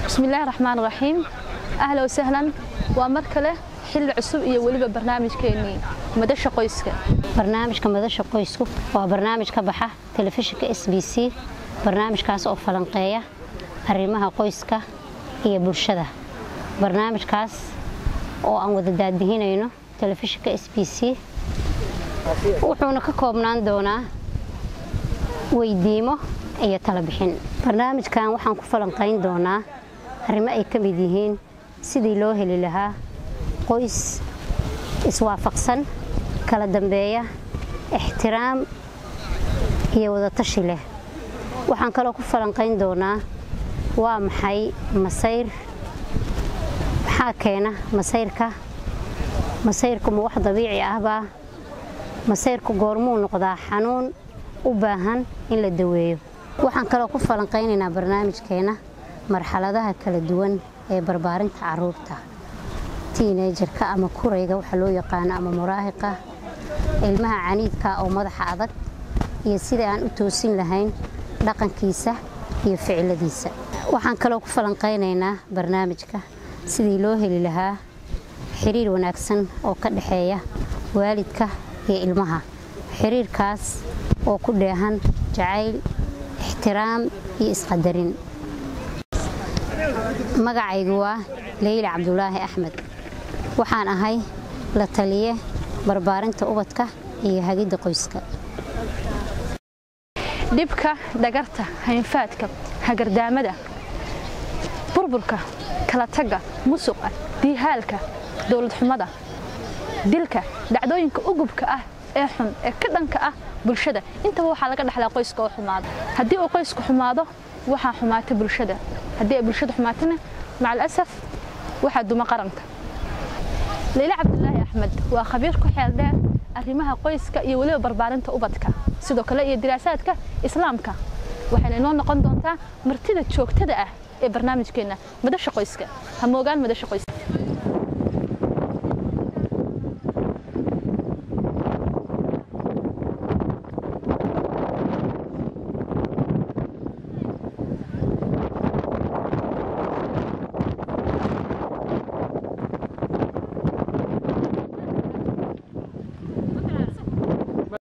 بسم الله الرحمن الرحيم. أهلا وسهلا ومركله حل عصب iyo waliba barnaamijkeeni madasha qoyska. barnaamijka madasha qoysku waa barnaamij ka baxa telefishinka SBC. barnaamijkaas oo falanqeeya arrimaha qoyska iyo bulshada. barnaamijkaas oo aan wada daadihinayno telefishinka SBC wuxuuna ka koobnaan doonaa weydiimo iyo talo bixin. barnaamijkan waxaan ku falanqeyn doonaa arrimo ay ka mid yihiin sidii loo heli lahaa qoys iswaafaqsan kala dambeeya ixtiraam iyo wada tashi leh. waxaan kale ku falanqeyn doonaa waa maxay masayr, maxaa keena masayrku ma wax dabiici ah baa masayrku goormuu noqdaa xanuun u baahan in la daweeyo. waxaan kale ku falanqeynaynaa barnaamijkeena marxaladaha kala duwan ee barbaarinta caruurta teenagerka ama kurayga waxa loo yaqaan ama muraahiqa ilmaha caniidka oo madaxa adag iyo sida aan u toosin lahayn dhaqankiisa iyo ficiladiisa. waxaan kale ku falanqeynaynaa barnaamijka sidii loo heli lahaa xiriir wanaagsan oo ka dhaxeeya waalidka iyo ilmaha. xiriirkaas oo ku dheehan jacayl, ixtiraam iyo isqadarin. magacaygu waa Leyla Cabdulaahi Axmed. waxaan ahay la taliye barbaarinta ubadka iyo hagida qoyska. dhibka, dhagarta, haynfaadka, hagardaamada, burburka, kala tagga, musuqa, diihaalka, dawlad xumada, dilka, dhacdooyinka ugubka ah ee xun ee ka dhanka ah bulshada intaba waxa laga dhaxlaa qoyska oo xumaado. haddii uu qoysku xumaado waxa xumaata bulshada. haddii ay bulshada xumaatana macal asaf waxa duma qaranka. Leyla Cabdulaahi Axmed waa khabiir ku xeel dheer arrimaha qoyska iyo waliba barbaarinta ubadka sidoo kale iyo diraasaadka islaamka. waxayna inoo noqon doontaa martida joogtada ah ee barnaamijkeena madasha qoyska. ha moogaan madasha qoyska.